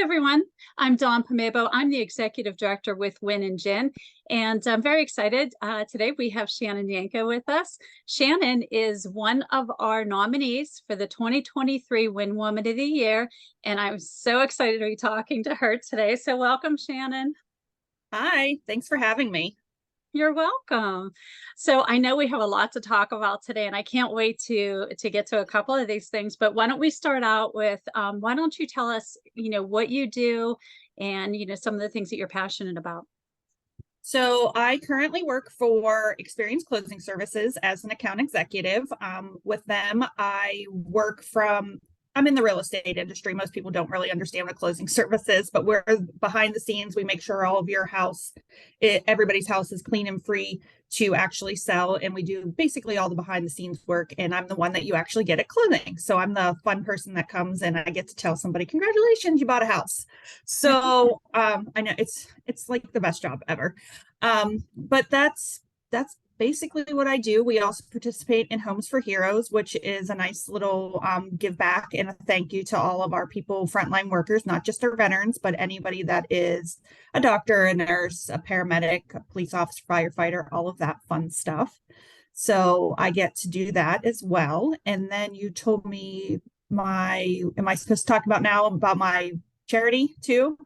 everyone. I'm Dawn Pomebo. I'm the executive director with Win and Gin, and I'm very excited. Today we have Shannon Yanko with us. Shannon is one of our nominees for the 2023 Win Woman of the Year, and I'm so excited to be talking to her today. So welcome, Shannon. Hi, thanks for having me. You're welcome. So I know we have a lot to talk about today, and I can't wait to get to a couple of these things. But why don't we start out with why don't you tell us, what you do and some of the things that you're passionate about. So I currently work for Experience Closing Services as an account executive. With them, I'm in the real estate industry. Most people don't really understand what closing service is, but we're behind the scenes. We make sure all of your everybody's house is clean and free to actually sell. And we do basically all the behind the scenes work. And I'm the one that you actually get at closing. So I'm the fun person that comes and I get to tell somebody, congratulations, you bought a house. So I know it's like the best job ever. But that's basically what I do. We also participate in Homes for Heroes, which is a nice little give back and a thank you to all of our people, frontline workers, not just our veterans, but anybody that is a doctor, a nurse, a paramedic, a police officer, firefighter, all of that fun stuff. So I get to do that as well. And then you told me am I supposed to talk about now about my charity too?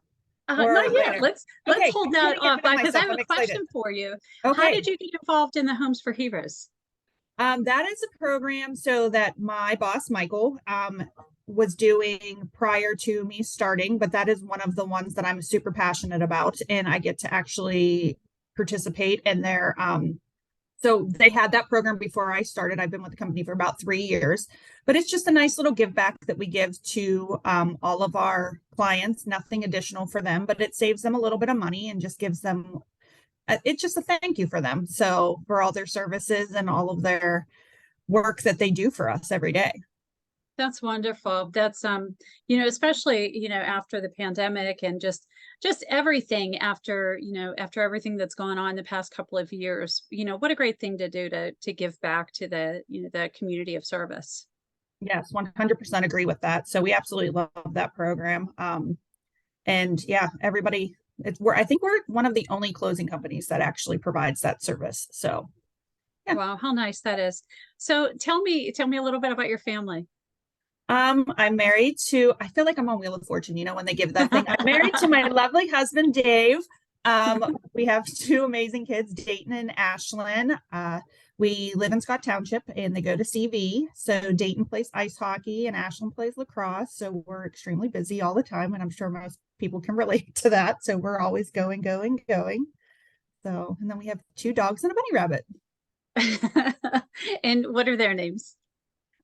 Not yet. Let's okay. hold that off because I have a question for you. Okay. How did you get involved in the Homes for Heroes? That is a program so that my boss, Michael, was doing prior to me starting, but that is one of the ones that I'm super passionate about, and I get to actually participate in their so they had that program before I started. I've been with the company for about 3 years, but it's just a nice little give back that we give to all of our clients, nothing additional for them, but it saves them a little bit of money and just gives them, it's just a thank you for them. So for all their services and all of their work that they do for us every day. That's wonderful. That's especially, after the pandemic and just everything after, after everything that's gone on the past couple of years, what a great thing to do to give back to the community of service. Yes, 100% agree with that. So we absolutely love that program. And yeah, everybody, I think we're one of the only closing companies that actually provides that service. So yeah. Wow, how nice that is. So tell me a little bit about your family. I'm married to, I feel like I'm on Wheel of Fortune, when they give that thing. I'm married to my lovely husband, Dave. We have 2 amazing kids, Dayton and Ashlyn. We live in Scott Township and they go to CV. So Dayton plays ice hockey and Ashlyn plays lacrosse. So we're extremely busy all the time. And I'm sure most people can relate to that. So we're always going. So, and then we have 2 dogs and a bunny rabbit. And what are their names?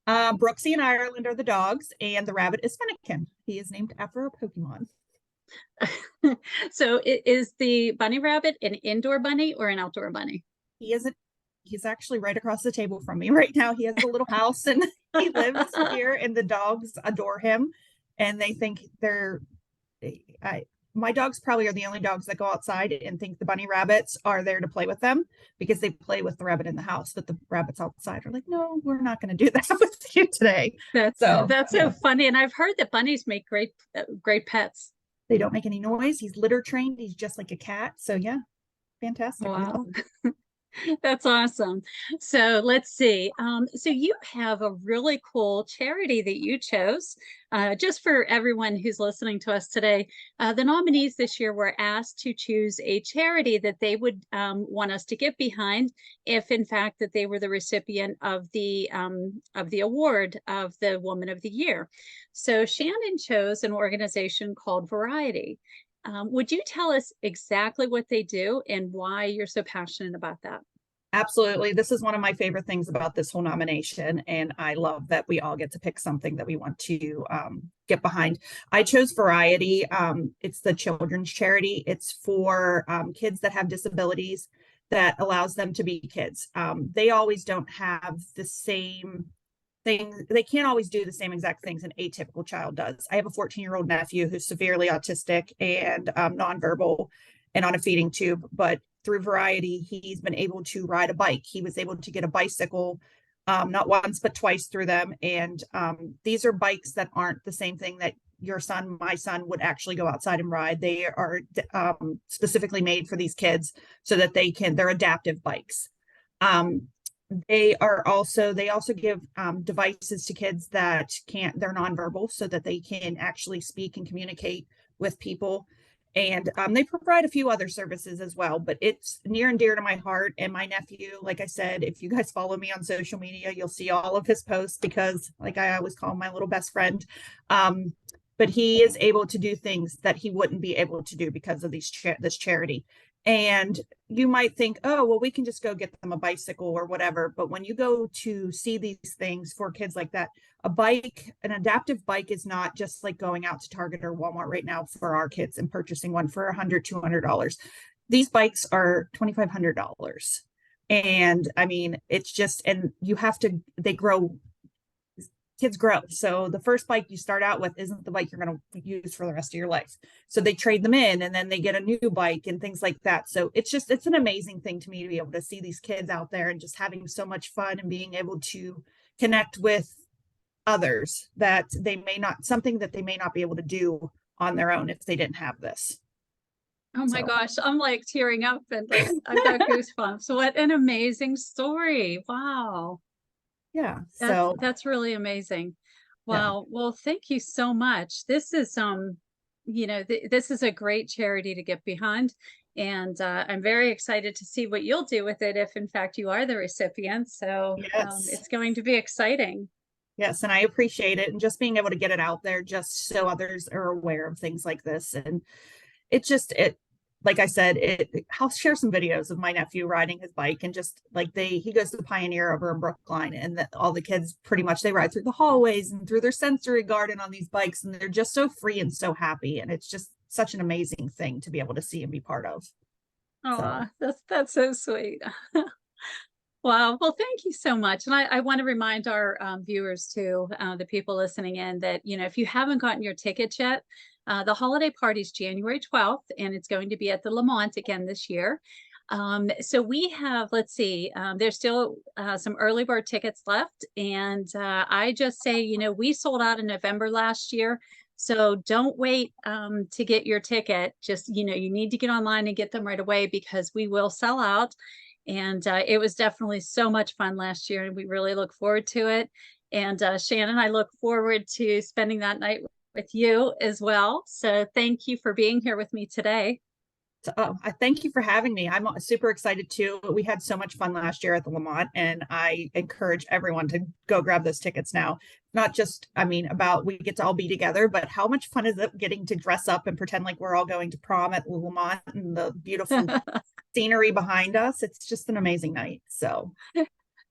Brooksy and Ireland are the dogs, and the rabbit is Fennekin. He is named after a Pokemon. So is the bunny rabbit an indoor bunny or an outdoor bunny? He's actually right across the table from me right now. He has a little house and he lives here, and the dogs adore him, and they think my dogs probably are the only dogs that go outside and think the bunny rabbits are there to play with them because they play with the rabbit in the house, but the rabbits outside are like, no, we're not going to do that with you today. That's so funny. And I've heard that bunnies make great pets. They don't make any noise. He's litter trained. He's just like a cat. So yeah, fantastic. Wow. That's awesome. So let's see. So you have a really cool charity that you chose. Just for everyone who's listening to us today, the nominees this year were asked to choose a charity that they would want us to get behind if in fact that they were the recipient of the award of the Woman of the Year. So Shannon chose an organization called Variety. Would you tell us exactly what they do and why you're so passionate about that? Absolutely. This is one of my favorite things about this whole nomination. And I love that we all get to pick something that we want to get behind. I chose Variety. It's the children's charity. It's for kids that have disabilities that allows them to be kids. They always don't have the same thing. They can't always do the same exact things an atypical child does. I have a 14-year-old nephew who's severely autistic and nonverbal and on a feeding tube, but through Variety, he's been able to ride a bike. He was able to get a bicycle, not once, but twice through them. And these are bikes that aren't the same thing that your son, my son, would actually go outside and ride. They are specifically made for these kids so that they're adaptive bikes. They also give devices to kids that they're nonverbal, so that they can actually speak and communicate with people. And they provide a few other services as well, but it's near and dear to my heart. And my nephew, like I said, if you guys follow me on social media, you'll see all of his posts, because like I always call him my little best friend. But he is able to do things that he wouldn't be able to do because of this charity. And you might think, oh, well, we can just go get them a bicycle or whatever. But when you go to see these things for kids like that, an adaptive bike is not just like going out to Target or Walmart right now for our kids and purchasing one for $100, $200. These bikes are $2,500. And I mean, it's just, and kids grow. So the first bike you start out with isn't the bike you're going to use for the rest of your life. So they trade them in, and then they get a new bike and things like that. So it's an amazing thing to me to be able to see these kids out there and just having so much fun and being able to connect with others that something that they may not be able to do on their own if they didn't have this. Oh my gosh, I'm like tearing up, and like I've got goosebumps. What an amazing story. Wow. Yeah. That's really amazing. Wow. Yeah. Well, thank you so much. This is this is a great charity to get behind. And I'm very excited to see what you'll do with it if in fact you are the recipient. So Yes. it's going to be exciting. Yes, and I appreciate it, and just being able to get it out there just so others are aware of things like this. And like I said, I'll share some videos of my nephew riding his bike, and just like he goes to the Pioneer over in Brookline, and all the kids pretty much, they ride through the hallways and through their sensory garden on these bikes, and they're just so free and so happy. And it's just such an amazing thing to be able to see and be part of. Oh, that's so sweet. Wow. Well, thank you so much. And I want to remind our viewers too, the people listening in, that, if you haven't gotten your tickets yet, the holiday party is January 12th, and it's going to be at the Lamont again this year. So we have, let's see, there's still some early bird tickets left. And I just say, we sold out in November last year. So don't wait to get your ticket. Just, you need to get online and get them right away, because we will sell out. And it was definitely so much fun last year, and we really look forward to it. And Shannon, I look forward to spending that night with you as well. So thank you for being here with me today. So, I thank you for having me. I'm super excited too. We had so much fun last year at the Lamont, and I encourage everyone to go grab those tickets now. Not just, about we get to all be together, but how much fun is it getting to dress up and pretend like we're all going to prom at Lamont, and the beautiful scenery behind us. It's just an amazing night. So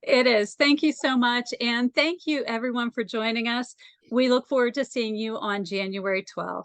it is. Thank you so much. And thank you everyone for joining us. We look forward to seeing you on January 12th.